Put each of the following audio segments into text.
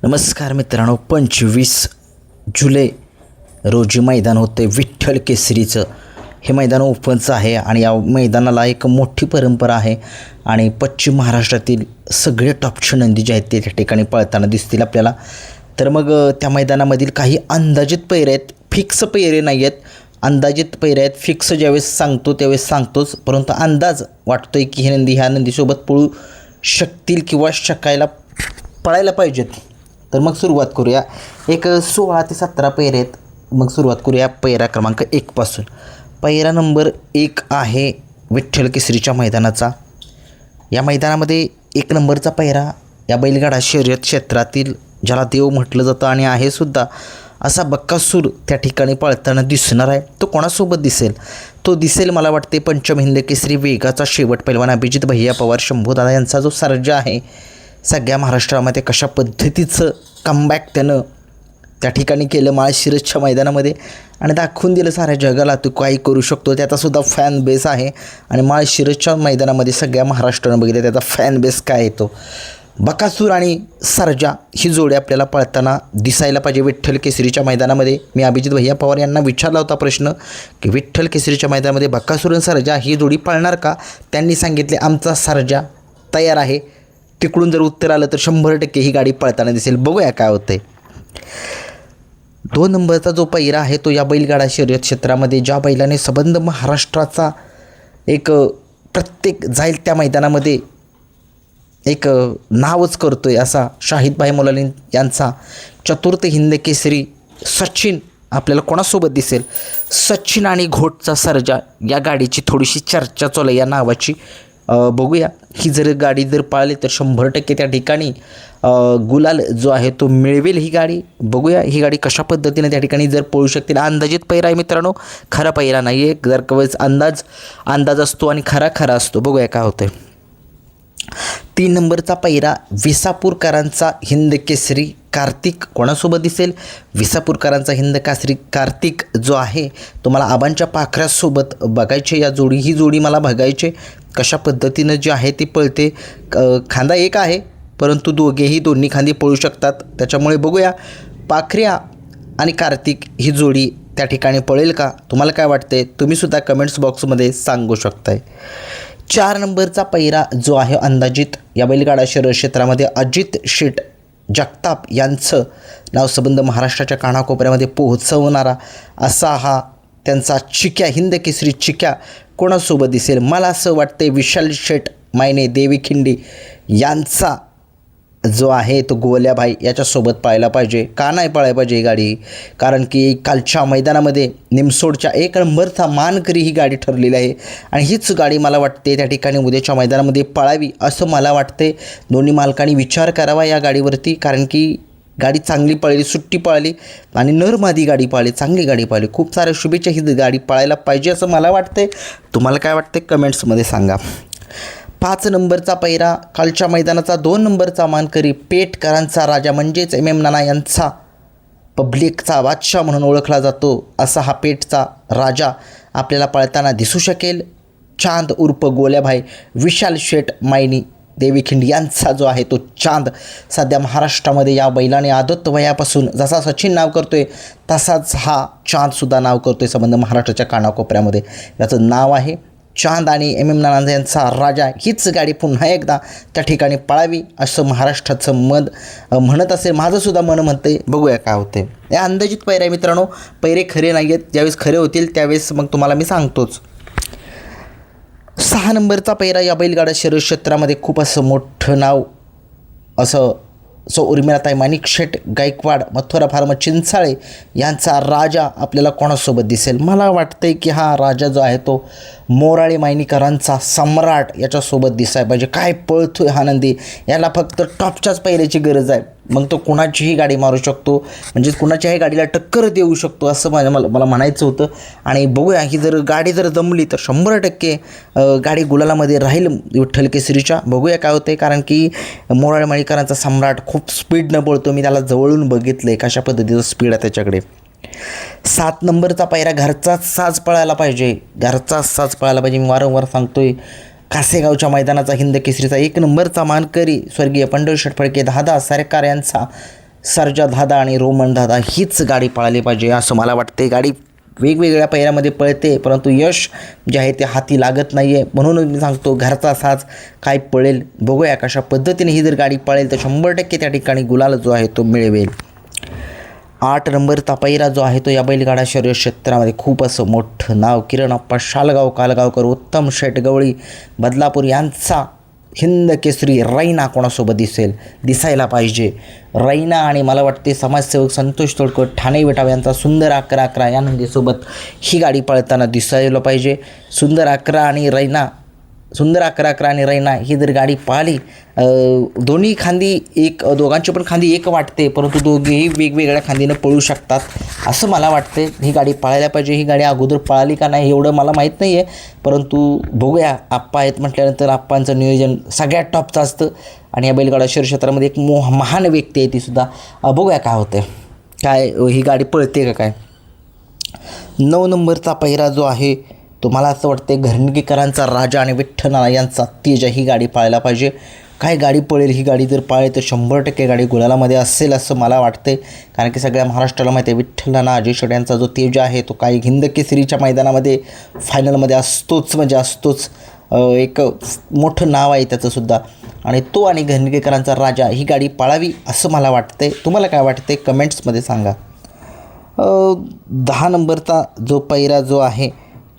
नमस्कार मित्रांनो, 25 जुलै रोजी मैदान होतं आहे विठ्ठल केसरीचं. हे मैदान ओपनचं आहे आणि या मैदानाला एक मोठी परंपरा आहे आणि पश्चिम महाराष्ट्रातील सगळे टॉपचे नंदी जे आहेत ते त्या ठिकाणी पळताना दिसतील आपल्याला. तर मग त्या मैदानामधील काही अंदाजित पैरे आहेत, फिक्स पैरे नाही आहेत. अंदाजित पैरे आहेत, फिक्स ज्यावेळेस सांगतो त्यावेळेस सांगतोच, परंतु अंदाज वाटतो आहे की हे नंदी ह्या नंदीसोबत पळू शकतील किंवा पळायला पाहिजेत. तर मग सुरुवात करूया. एक 16 ते 17 पैरे आहेत. मग सुरुवात करूया पैरा क्रमांक 1 पासून. पैरा नंबर 1 आहे विठ्ठल केसरीच्या मैदानाचा. या मैदानामध्ये 1 नंबरचा पैरा या बैलगाडा शर्यत क्षेत्रातील ज्याला देव म्हटलं जातं आणि आहे सुद्धा असा बक्कासूर त्या ठिकाणी पळताना दिसणार आहे. तो कोणासोबत दिसेल? तो दिसेल मला वाटते पंचम हिंद केसरी वेगाचा शेवट पैलवान अभिजित भैया पवार शंभूदादा यांचा जो सर्जा आहे. सगळ्या महाराष्ट्रामध्ये कशा पद्धतीचं कमबॅक त्यानं त्या ठिकाणी केलं माळशिरसच्या मैदानामध्ये आणि दाखवून दिलं साऱ्या जगाला तू काही करू शकतो. त्याचासुद्धा फॅन बेस आहे आणि माळशिरसच्या मैदानामध्ये सगळ्या महाराष्ट्रानं बघितलं त्याचा फॅन बेस काय येतो. बकासूर आणि सर्जा ही जोडी आपल्याला पळताना दिसायला पाहिजे विठ्ठल केसरीच्या मैदानामध्ये. मी अभिजित भैया पवार यांना विचारला होता प्रश्न की विठ्ठल केसरीच्या मैदानामध्ये बकासूर आणि सर्जा ही जोडी पळणार का? त्यांनी सांगितले आमचा सर्जा तयार आहे. तिकडून जर उत्तर आलं तर 100% ही गाडी पळताना दिसेल. बघूया काय होतंय. 2 नंबरचा जो पैरा आहे तो या बैलगाडा शर्यत क्षेत्रामध्ये ज्या बैलाने संबंध महाराष्ट्राचा एक प्रत्येक जाईल त्या मैदानामध्ये एक नावच करतो आहे असा शाहिदभाई मोलानी यांचा चतुर्थ हिंद केसरी सचिन आपल्याला कोणासोबत दिसेल? सचिन आणि घोटचा सर्जा या गाडीची थोडीशी चर्चा चालू आहे या नावाची. बघूया ही जर गाडी जर पाळली तर 100% त्या ठिकाणी गुलाल जो आहे तो मिळवेल ही गाडी. बघूया ही गाडी कशा पद्धतीने त्या ठिकाणी जर पळू शकतील. अंदाजित पैरा आहे मित्रांनो, खरा पैरा नाही आहे. जर कवच अंदाज असतो आणि खरा असतो. बघूया काय होतं. 3 नंबरचा पैरा विसापूरकरांचा हिंद केसरी कार्तिक कोणासोबत दिसेल? विसापूरकरांचा हिंद केसरी कार्तिक जो आहे तो मला आबांच्या पाखऱ्यासोबत बघायचे. ही जोडी मला बघायचे कशा पद्धतीनं जी आहे ती पळते. खांदा एक आहे परंतु दोन्ही खांदी पळू शकतात. त्याच्यामुळे बघूया पाखऱ्या आणि कार्तिक ही जोडी त्या ठिकाणी पळेल का? तुम्हाला काय वाटते? तुम्हीसुद्धा कमेंट्स बॉक्समध्ये सांगू शकताय. 4 नंबरचा पैरा जो आहे अंदाजित या बैलगाडा शर्यत क्षेत्रामध्ये अजित शेठ जगताप यांचं नाव संबंध महाराष्ट्राच्या कानाकोपऱ्यामध्ये पोहोचवणारा असा हा त्यांचा चिक्या हिंद केसरी चिक्या कोणासोबत दिसेल? मला असं वाटते विशाल शेठ मायने देवी खिंडी यांचा जो आहे तो गोल्याभाई याच्यासोबत पळायला पाहिजे. का नाही पळायला पाहिजे ही गाडी? कारण की कालच्या मैदानामध्ये निमसोडच्या 1 नंबरचा मानकरी ही गाडी ठरलेली आहे आणि हीच गाडी मला वाटते त्या ठिकाणी उद्याच्या मैदानामध्ये पळावी असं मला वाटते. दोन्ही मालकांनी विचार करावा या गाडीवरती, कारण की गाडी चांगली पळली, सुट्टी पळाली आणि नरमादी गाडी पळाली, चांगली गाडी पळाली. खूप साऱ्या शुभेच्छा ही गाडी पळायला पाहिजे असं मला वाटते. तुम्हाला काय वाटते कमेंट्समध्ये सांगा. 5 नंबरचा पैरा कालच्या मैदानाचा 2 नंबरचा मानकरी पेठकरांचा राजा म्हणजेच MM नाना यांचा पब्लिकचा बादशाह म्हणून ओळखला जातो असा हा पेठचा राजा आपल्याला पळताना दिसू शकेल. चांद उर्फ गोल्याभाई विशाल शेठ मायनी देवी खिंडी यांचा जो आहे तो चांद सध्या महाराष्ट्रामध्ये या बैलाने आदत वयापासून जसा सचिन नाव करतोय तसाच हा चांदसुद्धा नाव करतोय संबंध महाराष्ट्राच्या कानाकोपऱ्यामध्ये. याचं नाव आहे चांद आणि MM नाना यांचा राजा. हीच गाडी पुन्हा एकदा त्या ठिकाणी पळावी असं महाराष्ट्राचं मन म्हणत असेल. माझंसुद्धा मन म्हणते. बघूया काय होते. या अंदाजित पैरे आहे मित्रांनो, पैरे खरे नाही आहेत. ज्यावेळेस खरे होतील त्यावेळेस मग तुम्हाला मी सांगतोच. 6 नंबरचा पैरा या बैलगाडा शर्यत क्षेत्रामध्ये खूप असं मोठं नाव असं उर्मिलाताई माणिक शेठ गायकवाड मथुरा फार्म चिंचाळे यांचा राजा आपल्याला कोणासोबत दिसेल? मला वाटतंय की हा राजा जो आहे तो मोराळे मायनीकरांचा सम्राट याच्यासोबत दिसायला पाहिजे. काय पळतोय हा नंदी, याला फक्त टॉपच्याच पैऱ्याची गरज आहे. मग तो कुणाचीही गाडी मारू शकतो, म्हणजे कुणाच्याही गाडीला टक्कर देऊ शकतो असं मला म्हणायचं होतं. आणि बघूया ही जर गाडी जर जमली तर 100% गाडी गुलालामध्ये राहील विठ्ठल केसरीच्या. बघूया काय होते, कारण की मोराळे माणिकरांचा सम्राट खूप स्पीडनं पळतो. मी त्याला जवळून बघितलं आहे कशा पद्धतीचं स्पीड आहे त्याच्याकडे. 7 नंबरचा पैरा घरचाच साज पळायला पाहिजे. मी वारंवार सांगतोय. कासेगावच्या मैदानाचा हिंद केसरीचा 1 नंबरचा मानकरी स्वर्गीय पंढरीशेठ फडके दादा सरकार यांचा सर्जा दादा आणि रोमन दादा हीच गाडी पळाली पाहिजे असं मला वाटते. गाडी वेगवेगळ्या पैऱ्यामध्ये पळते, परंतु यश जे आहे ते हाती लागत नाही आहे. म्हणून मी सांगतो घरचा साज काय पळेल बघूया. कशा पद्धतीने ही जर गाडी पळेल तर 100% त्या ठिकाणी गुलाल जो आहे तो मिळवेल. 8 नंबरचा पैरा जो आहे तो या बैलगाडा शर्यत क्षेत्रामध्ये खूप असं मोठं नाव किरण अप्पा शालगाव कालगावकर, उत्तम शेटगवळी बदलापूर यांचा हिंद केसरी रैना कोणासोबत दिसायला पाहिजे. रैना आणि मला वाटते समाजसेवक संतोष तोडकर ठाणे विटाव यांचा सुंदर 11-11 या नंदीसोबत ही गाडी पळताना दिसायला पाहिजे. सुंदर 11 आणि रैना ही जर गाडी पाहिली दोन्ही खांदी दोघांची पण खांदी एक वाटते, परंतु दोघेही वेगवेगळ्या खांदीनं पळू शकतात असं मला वाटते. ही गाडी पळायला पाहिजे. ही गाडी अगोदर पळाली का नाही एवढं मला माहीत नाही आहे, परंतु बघूया. आप्पा आहेत म्हटल्यानंतर आप्पांचं नियोजन सगळ्यात टॉपचं असतं आणि या बैलगाडा शर्यत क्षेत्रामध्ये एक महान व्यक्ती आहे तीसुद्धा. बघूया काय होतं, काय ही गाडी पळते का काय. 9 नंबरचा पहिरा जो आहे तो मला असं वाटते घरणगीकरांचा राजा आणि विठ्ठलनाना यांचा तेज ही गाडी पळायला पाहिजे. काय गाडी पळेल ही गाडी जर पाळली तर 100% गाडी गुलालामध्ये असेल असं मला वाटते. कारण की सगळ्या महाराष्ट्राला माहिती आहे विठ्ठलनाना अजय शेट यांचा जो तेज आहे तो काही हिंद केसरीच्या मैदानामध्ये फायनलमध्ये असतोच. एक मोठं नाव आहे त्याचंसुद्धा आणि तो आणि घरणगीकरांचा राजा ही गाडी पाळावी असं मला वाटते. तुम्हाला काय वाटते कमेंट्समध्ये सांगा. 10 नंबरचा जो पैरा जो आहे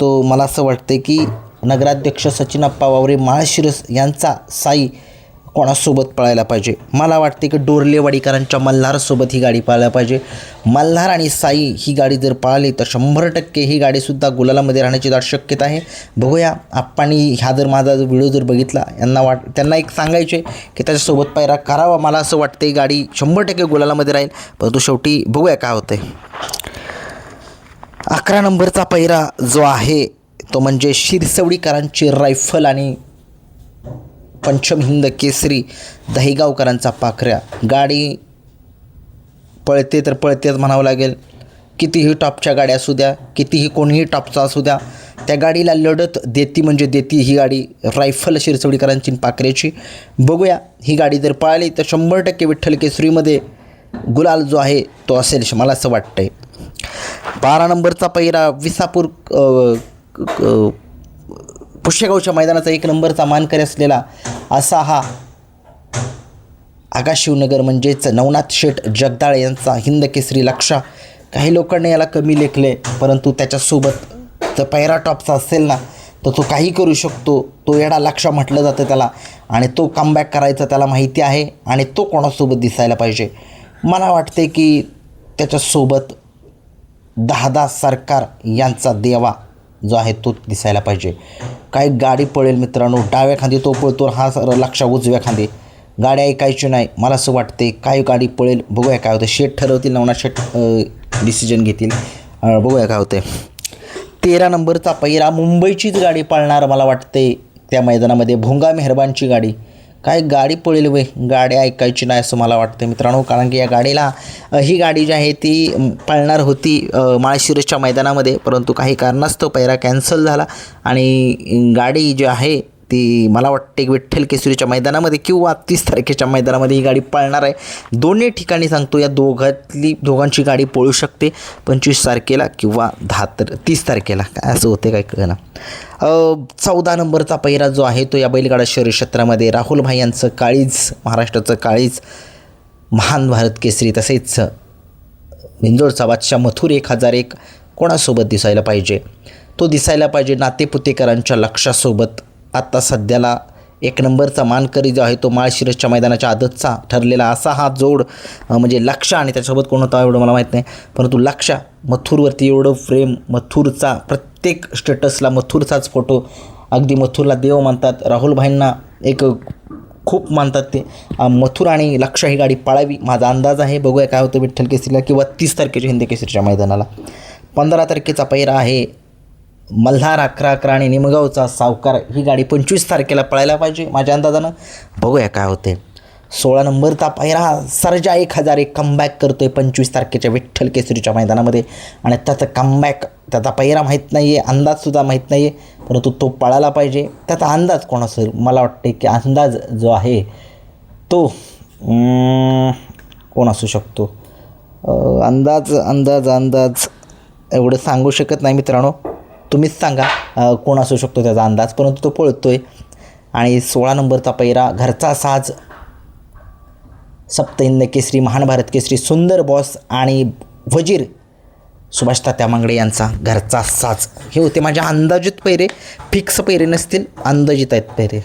तो मला असं वाटते की नगराध्यक्ष सचिनप्पा वावरे माळशिरस यांचा साई कोणासोबत पळायला पाहिजे. मला वाटते की डोरलेवाडीकरांच्या मल्हारसोबत ही गाडी पळायला पाहिजे. मल्हार आणि साई ही गाडी जर पळाली तर 100% ही गाडीसुद्धा गुलालामध्ये राहण्याची दाट शक्यता आहे. बघूया. आप्पांनी ह्या जर माझा व्हिडिओ जर बघितला त्यांना एक सांगायचे की त्याच्यासोबत पैरा करावा. मला असं वाटते गाडी 100% गुलालामध्ये राहील, परंतु शेवटी बघूया काय होते. 11 नंबरचा पैरा जो आहे तो म्हणजे शिरसवडीकरांची रायफल आणि पंचम हिंद केसरी दहीगावकरांचा पाखऱ्या. गाडी पळते तर पळतेच म्हणावं लागेल. कितीही टॉपच्या गाड्या असू द्या, कितीही कोणीही टॉपचा असू द्या, त्या गाडीला लढत देती म्हणजे देती ही गाडी रायफल शिरसवडीकरांची पाखऱ्याची. बघूया ही गाडी जर पळाली तर 100% विठ्ठल केसरीमध्ये गुलाल जो आहे तो असेल मला असं वाटतंय. 12 नंबरचा पैरा विसापूर पुष्यगावच्या मैदानाचा 1 नंबरचा मानकरी असलेला असा हा आकाशिवनगर म्हणजेच नवनाथ शेठ जगदाळ यांचा हिंद केसरी लक्षा. काही लोकांनी याला कमी लेखले, परंतु त्याच्यासोबत जर पैरा टॉपचा असेल ना तर तो काही करू शकतो. तो येडा लक्षा म्हटलं जातं त्याला आणि तो कमबॅक करायचा त्याला माहिती आहे आणि तो कोणासोबत दिसायला पाहिजे. मला वाटते की त्याच्यासोबत दहादा सरकार यांचा देवा जो आहे तो दिसायला पाहिजे. काय गाडी पळेल मित्रांनो. डाव्या खांदी तो पळतो, हा लक्षा उजव्या खांदी. गाडी ऐकायची नाही मला असं वाटते. काय गाडी पळेल बघूया काय होतं. शेठ ठरवतील, नवनाथ शेठ डिसिजन घेतील. बघूया काय होते. 13 नंबरचा पैरा मुंबईचीच गाडी पळणार मला वाटते त्या मैदानामध्ये भोंगा मेहरबानची गाडी. काय गाडी पळेल गाडी ऐकायची नाही असं मला वाटतं मित्रांनो. कारण की या गाडीला ही गाडी जी आहे ती पळणार होती माळशिरसच्या मैदानामध्ये, परंतु काही कारणास्तव पैरा कॅन्सल झाला आणि गाडी जी आहे ती मला वाटते विठ्ठल केसरीच्या मैदानामध्ये किंवा 30 तारखेच्या मैदानामध्ये ही गाडी पळणार आहे. दोन्ही ठिकाणी सांगतो या दोघांची गाडी पळू शकते 25 तारखेला किंवा 30 तारखेला. काय असं होते काय कळना. 14 नंबरचा पैरा जो आहे तो या बैलगाडा शर्यत क्षेत्रामध्ये राहुल भाई यांचं काळीज, महाराष्ट्राचं काळीज, महान भारत केसरी, तसेच बिंजोडचा बादशाह मथुर 1001 कोणासोबत दिसायला पाहिजे. तो दिसायला पाहिजे नातेपुतेकरांच्या लक्षासोबत. आत्ता सध्याला 1 नंबरचा मानकरी जो आहे तो माळशिरसच्या मैदानाच्या आदतचा ठरलेला असा हा जोड म्हणजे लक्षा आणि त्याच्यासोबत कोण होता एवढं मला माहीत नाही, परंतु लक्षा मथुरवरती एवढं प्रेम, मथुरचा प्रत्येक स्टेटसला मथुरचाच फोटो, अगदी मथुरला देव मानतात. राहुल भाईंना एक खूप मानतात ते. मथुर आणि लक्षा ही गाडी पळावी माझा अंदाज आहे. बघूया काय होतं विठ्ठल केसरीला किंवा 30 तारखेच्या हिंद केसरीच्या मैदानाला. 15 तारखेचा पैरा आहे मल्हार 11-11 आणि निमगावचा सावकार. ही गाडी 25 तारखेला पळायला पाहिजे माझ्या अंदाजानं. बघूया काय होते. 16 नंबरचा पैरा सर्जा 1001 कमबॅक करतोय 25 तारखेच्या विठ्ठल केसरीच्या मैदानामध्ये आणि त्याचं कमबॅक त्याचा पैरा माहीत नाही आहे, अंदाजसुद्धा माहीत नाही आहे, परंतु तो पळायला पाहिजे. त्याचा अंदाज कोण असेल मला वाटते की अंदाज जो आहे तो कोण असू शकतो? अंदाज अंदाज अंदाज एवढं सांगू शकत नाही मित्रांनो, तुम्हीच सांगा कोण असू शकतो त्याचा अंदाज. परंतु तो पळतो आहे. आणि 16 नंबरचा पैरा घरचा साज सप्तहिंद केसरी, महान भारत केसरी सुंदर बॉस आणि वजीर सुभाष तात्या मांगडे यांचा घरचा साज. हे होते माझ्या अंदाजित पैरे, फिक्स पैरे नसतील, अंदाजित आहेत पैरे.